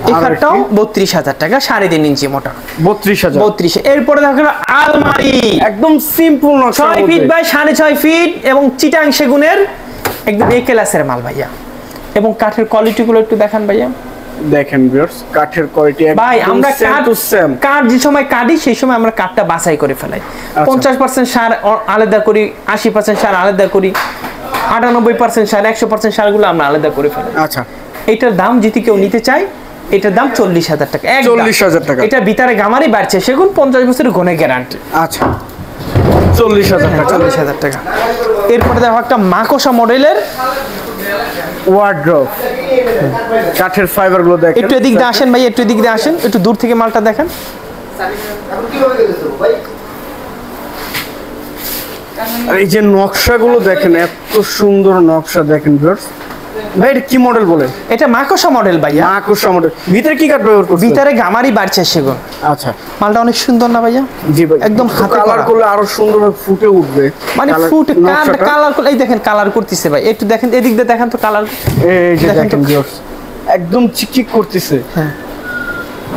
এই খাটটাও 32,000 টাকা, 3.5 ইঞ্চি মোটা। 32,000। 32। এরপরে দেখেন আলমারি, একদম সিম্পল নকশা, 6 ফিট বাই 6.5 ফিট এবং চিটাং সেগুনের একদম এ ক্লাসের মাল ভাইয়া। এবং কাঠের কোয়ালিটি গুলো একটু দেখান ভাইয়া। দেখেন ভিউয়ার্স কাঠের কোয়ালিটি ভাই আমরা কাঠ যে সময় কাটি সেই সময় আমরা কাঠটা বাছাই করে ফেলাই। 50% সার আলাদা করি, 80% সার আলাদা করি, 98% সার, 100% সারগুলো আমরা আলাদা করে ফেলাই। আচ্ছা, এটার দাম যদি কেউ নিতে চায় এটার দাম 40,000 টাকা। 40,000 টাকা। এটা ভিতরে গামারি বাড়ছে সেগুন 50 বছরের গুণে গ্যারান্টি। আচ্ছা, 40,000 টাকা। 40,000 টাকা। এরপরে দেখো একটা মাকোসা মডেলের ওয়ার্ড্রোব, কাঠের ফাইবার গুলো দেখেন। একটু এদিক দিয়ে আসেন ভাই, একটু এদিক দিয়ে আসেন, একটু দূর থেকে মালটা দেখেন। আর এই যে নকশাগুলো দেখেন, এত সুন্দর নকশা দেখেন ভিউয়ার্স। ভাই এটা কি মডেল বলে? এটা মাকোসা মডেল ভাইয়া। মাকোসা মডেল। ভিতরে কি কাঠ ব্যবহার করছেন? ভিতরে গামারি বাড়ছে সেগুন। আচ্ছা, মালটা অনেক সুন্দর না ভাইয়া? জি ভাই, একদম হাতে কালার করা। করলে আরো সুন্দরভাবে ফুটে উঠবে। মানে ফুট নকশাটা। কালার করলে এই দেখেন কালার করতেছে ভাই, একটু দেখেন এদিক দিয়ে দেখেন তো কালার। এই যে দেখেন তো। দেখেন ভিউয়ার্স একদম চিকচিক করতেছে। হ্যাঁ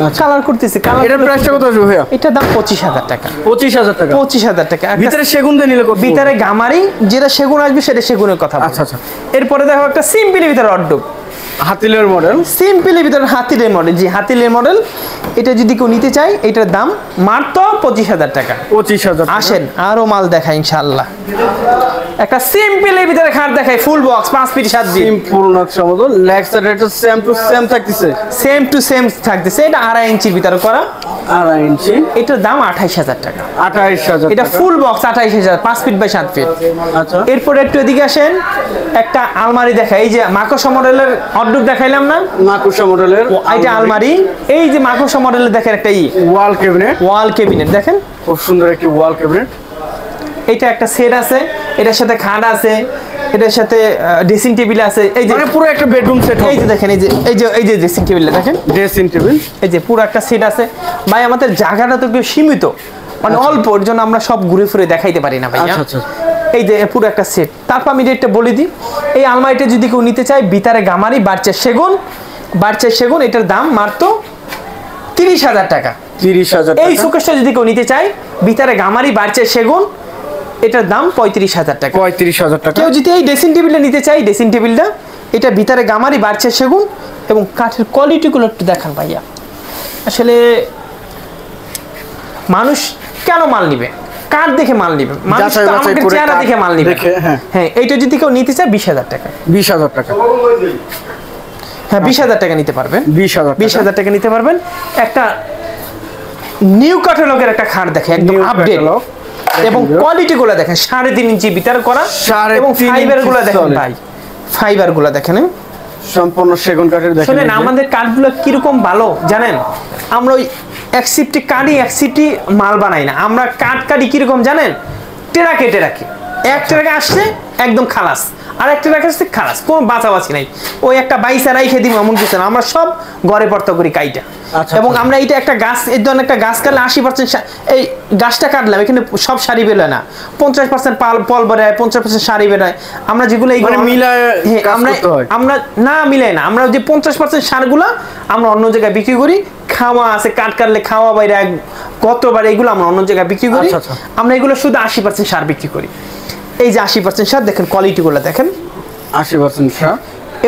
আচ্ছা, কালার করতেছে কালার। এটার প্রাইসটা কত আসবে ভাইয়া? এটার দাম 25,000 টাকা। 25,000 টাকা। 25,000 টাকা। ভিতরে সেগুন দিয়ে নিলে কত? ভিতরে গামারি যেটা সেগুন আসবে সেটা সেগুনের কথা। আচ্ছা আচ্ছা। এরপরে দেখো একটা সিম্পলের ভিতরে অড্ডব, হাতিলের মডেল। সিম্পলের ভিতরে হাতিলের মডেল। জি হাতিলের মডেল। এটা যদি কেউ নিতে চায় এটার দাম মাত্র 25,000 টাকা। 25,000। আসেন আরো মাল দেখাই ইনশাআল্লাহ। একটা সিম্পলের ভিতরে খাট দেখাই, full box 5 feet 7 feet. Simple নকশা মতো লেগ সাইড এটা সেম টু সেম থাকতেছে। সেম টু সেম থাকতেছে। এটা 2.5 ইঞ্চির ভিতরে করা। 2.5 ইঞ্চি। এটার দাম 28,000 টাকা। 28,000। এটা full box 28,000, 5 feet by 7 feet. আচ্ছা, এরপরে একটু এদিকে আসেন, একটা আলমারি দেখাই। এই যে মাকোসা মডেলের অড্ডব দেখাইলাম না, মাকুসা মডেলের এটা আলমারি। এই যে মাকোসা মডেলের দেখেন একটা ওয়াল ক্যাবিনেট। ওয়াল ক্যাবিনেট দেখেন, খুব সুন্দর একটি ওয়াল ক্যাবিনেট। এটা একটা সেট আছে, এটার সাথে খাট আছে, এটার সাথে ড্রেসিং টেবিল আছে। এই যে মানে পুরো একটা বেডরুম সেট। এই যে দেখেন, এই যে ড্রেসিং টেবিলটা দেখেন, ড্রেসিং টেবিল। এই যে পুরো একটা সেট আছে। ভাই আমাদের জায়গাটা তো একটু সীমিত, মানে অল্প, এর জন্য আমরা সব ঘুরে ফিরে দেখাইতে পারি না ভাই। আচ্ছা আচ্ছা। এই যে পুরো একটা সেট। তারপর আমি রেটটা বলে দিই। এই আলমারিটা যদি কেউ নিতে চায়, ভিতরে গামারি বাড়ছে সেগুন, এটার দাম মাত্র 30,000 টাকা। 30,000 এই টাকা। শোকেসটা যদি কেউ নিতে চায়, ভিতরে গামারি বাড়ছে সেগুন, এটার দাম 35,000 টাকা। 35,000 টাকা। কেউ যদি এই ড্রেসিং টেবিলটা নিতে চায়, ড্রেসিং টেবিলটা এটা ভিতরে গামারি বাড়ছে সেগুন এবং কাঠের কোয়ালিটিগুলো একটু দেখান ভাইয়া। আসলে মানুষ কেন মাল নিবে? কাঠ দেখে মাল নিবে, মানুষ তো আমাদের চেহারা দেখে মাল নিবে। হ্যাঁ, এইটা যদি কেউ নিতে চায় 20,000 টাকা। 20,000 টাকা। হ্যাঁ 20,000 টাকা নিতে পারবেন। 20,000 টাকা নিতে পারবেন। একটা নিউ ক্যাটালগের একটা খাট দেখে, একদম আপডেট এবং কোয়ালিটি গুলো দেখেন, 3.5 ইঞ্চি ভিতর করা এবং ফাইবার গুলো দেখেন ভাই, ফাইবার গুলো দেখেন সম্পূর্ণ সেগুন কাঠের। দেখেন শুনেন আমাদের কাঠগুলো কিরকম ভালো জানেন? আমরা ওই এক সিফটি কাঠি এক সিফটি মাল বানাই না, আমরা কাঠ কাটি কিরকম জানেন? টেরাকে এক টেরাকে আসছে একদম খালাস, আর একটা টেরাকে আসছে খালাস, কোনো বাঁচাবাছি নাই। ওই একটা বাইসা রাইখে দিব এমন কিছু না, আমরা সব ঘরে পড়তে করি কাইটা। এবং আমরা এইটা একটা গাছ, এর জন্য একটা গাছ কাটলে 80% এই গাছটা কাটলাম, এখানে সব সারি বেরোয় না, 50% ফল বেরোয়, 50% সারি বেরোয়। আমরা যেগুলো মিলায় আমরা না মিলাই না, আমরা যে 50% সারগুলা আমরা অন্য জায়গায় বিক্রি করি। খাওয়া আছে, কাঠ কাটলে খাওয়া বাইরে কতবার, এগুলো আমরা অন্য জায়গায় বিক্রি করি। আমরা এগুলো শুধু 80% সার বিক্রি করি। এই যে 80% সার দেখেন, কোয়ালিটিগুলো দেখেন, 80% সার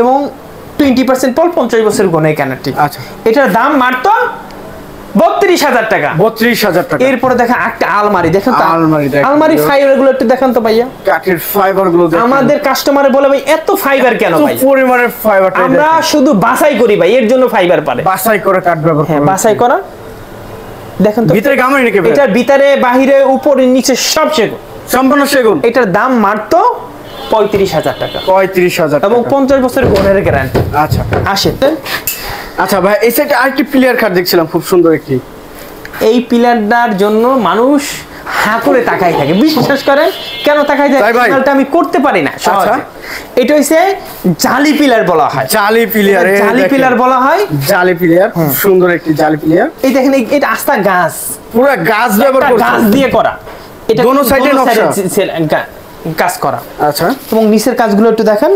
এবং 20% পল 50 বছর গনে গ্যারান্টি। আচ্ছা, এটার দাম মাত্র 32,000 টাকা। 32,000 টাকা। এরপরে দেখেন একটা আলমারি দেখেন তো, আলমারি ফাইবার গুলো একটু দেখেন তো ভাইয়া। কাঠের ফাইবার গুলো আমাদের কাস্টমারে বলে ভাই এত ফাইবার কেন ভাই? পরিমাণের ফাইবার আমরা শুধু বাছাই করি ভাই, এর জন্য ফাইবার পারে। বাছাই করে কাঠ ব্যবহার হ্যাঁ, বাছাই করা দেখেন তো, ভিতরে গামারি নাকি? এটার ভিতরে বাহিরে উপরে নিচে সব সেগুন, সম্পূর্ণ সেগুন। এটার দাম মাত্র 35,000 টাকা। 35,000 এবং 50 বছরের গনের গ্যারান্টি। আচ্ছা, আসেন। আচ্ছা ভাই, এই সাইডে আরেকটি প্লেয়ার কার্ড দেখছিলাম, খুব সুন্দর একটি। এই পিলারটার জন্য মানুষ হা করে তাকাই থাকে, বিশ্বাস করেন কেন তাকাই থাকে? মালটা আমি করতে পারি না। আচ্ছা, এটা হইছে জালি পিলার বলা হয়, জালি পিলিয়ার, জালি পিলার বলা হয়। জালি পিলিয়ার, সুন্দর একটি জালি পিলিয়ার। এই দেখেন এটা আস্তা গাছ, পুরো গাছ ব্যবহার একটা করছে, গাছ দিয়ে করা, এটা দোনো সাইডে নকশা, কাজ করা। আচ্ছা, এবং নিচের কাজগুলো একটু দেখেন,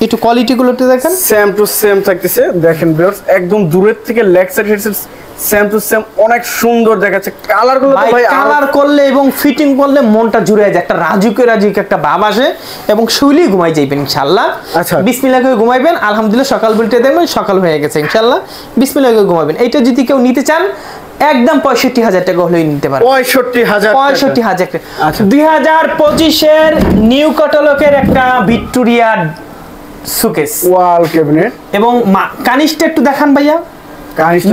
একটু কোয়ালিটি গুলো একটু দেখেন, সেম টু সেম থাকতেছে। দেখেন ভিউয়ার্স, একদম দূরের থেকে leg side headset same to same, অনেক সুন্দর দেখাচ্ছে। কালার গুলো তো ভাই কালার করলে এবং ফিটিং করলে মনটা জুড়ে যায়, একটা রাজুকে একটা ভাব আসে এবং শুইলেই ঘুমাই যাইবেন ইনশাআল্লাহ। আচ্ছা, বিসমিল্লাহ করে ঘুমাইবেন, আলহামদুলিল্লাহ সকাল বলতে দেখবেন সকাল হয়ে গেছে ইনশাআল্লাহ, বিসমিল্লাহ করে ঘুমাবেন। এটা যদি কেউ নিতে চান একদম 65,000 টাকা হলেই নিতে পারবেন। 65,000 টাকা। আচ্ছা, 2025 এর নিউ ক্যাটালগের একটা ভিক্টোরিয়া সুকেস ওয়াল ক্যাবিনেট এবং কানিসটা একটু দেখান ভাইয়া।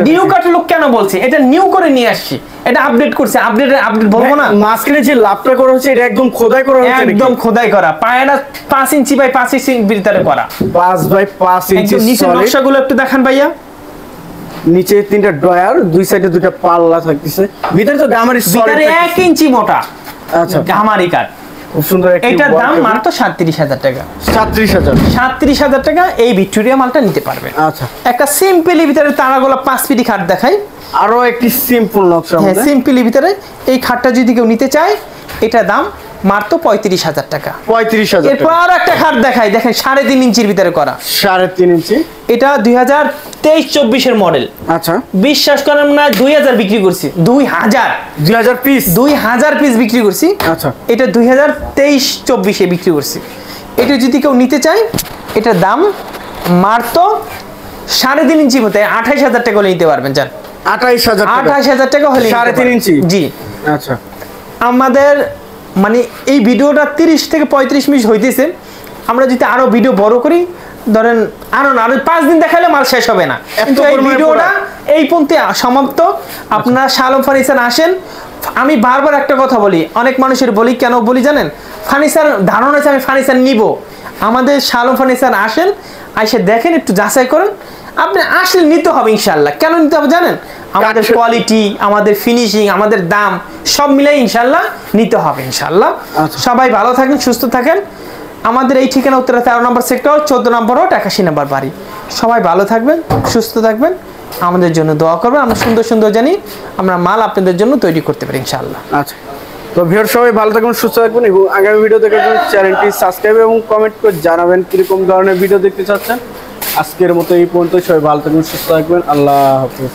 নিউ ক্যাটালগ কেন বলছি, এটা নিউ করে নিয়ে আসছি, এটা আপডেট করছে, আপডেট বলবো না। মাঝখানে যে লাভটা করা হচ্ছে এটা একদম খোদাই করা হচ্ছে, একদম খোদাই করা, পায়রা 5 ইঞ্চি বাই 5 ইঞ্চি ভিতরে করা, 5 বাই 5 ইঞ্চি। নিচে নকশাগুলো একটু দেখান ভাইয়া। নিচে 3টা ড্রয়ার, দুই সাইডে 2টা পাল্লা থাকতেছে, ভিতরে তো গামারি ভিতরে 1 ইঞ্চি মোটা, আচ্ছা, গামারি কাট, খুব সুন্দর। এটার দাম মাত্র 37,000 টাকা। 37,000 টাকা এই ভিক্টোরিয়া মালটা নিতে পারবেন। আচ্ছা, একটা সিম্পলি ভিতরে তারাগোলা 5 ফিটি খাট দেখাই, আরো একটি সিম্পল নকশা। হ্যাঁ, সিম্পলি ভিতরে এই খাটটা যদি কেউ নিতে চায় এটা দাম মাত্র 35,000 টাকা। 35,000 এরপর আরো একটা খাট দেখাই, দেখেন 3.5 ইঞ্চির ভিতরে করা, 3.5 ইঞ্চি। এটা 2023-24 এর মডেল। আচ্ছা, বিশ্বাস করেন না, 2000 বিক্রি করছি, 2000 পিস, 2000 পিস বিক্রি করছি। আচ্ছা, এটা 2023-24 এ বিক্রি করছি। এটা যদি কেউ নিতে চায় এটার দাম মাত্র 3.5 ইঞ্চি মতো 28,000 টাকা হলে নিতে পারবেন। জান 28,000 টাকা হলে 3.5 ইঞ্চি। জি, আচ্ছা, আমাদের মানে এই ভিডিওটা 30 থেকে 35 মিনিট হইতেছে, আমরা যদি আরো ভিডিও বড় করি, ধরেন আরো 5 দিন দেখালে মাল শেষ হবে না, কিন্তু এই ভিডিওটা এই পর্যন্ত সমাপ্ত। আপনারা শাহ আলম ফার্নিচার আসেন। আমি বারবার একটা কথা বলি, অনেক মানুষের বলি, কেন বলি জানেন, ফার্নিচার ধারণা আছে আমি ফার্নিচার নিব, আমাদের শাহ আলম ফার্নিচার আসেন, এসে দেখেন, একটু যাচাই করেন, আপনি আসলে নিতে হবে ইনশাল্লাহ। কেন নিতে হবে জানেন, আমাদের কোয়ালিটি, আমাদের ফিনিশিং, আমাদের দাম সব মিলাই ইনশাল্লাহ নিতে হবে ইনশাল্লাহ। সবাই ভালো থাকেন, সুস্থ থাকেন। আমাদের এই ঠিকানা উত্তরা 13 নম্বর সেক্টর, 14 নম্বর রোড, 81 নম্বর বাড়ি। সবাই ভালো থাকবেন, সুস্থ থাকবেন, আমাদের জন্য দোয়া করবেন, আমরা সুন্দর সুন্দর জানি আমরা মাল আপনাদের জন্য তৈরি করতে পারি ইনশাআল্লাহ। আচ্ছা, তো ভিউয়ার সবাই ভালো থাকবেন, সুস্থ থাকবেন এবং আগামী ভিডিও দেখার জন্য চ্যানেলটি সাবস্ক্রাইব এবং কমেন্ট করে জানাবেন কিরকম ধরনের ভিডিও দেখতে চাচ্ছেন। আজকের মতো এই পর্যন্ত, সবাই ভালো থাকবেন, সুস্থ থাকবেন, আল্লাহ হাফেজ।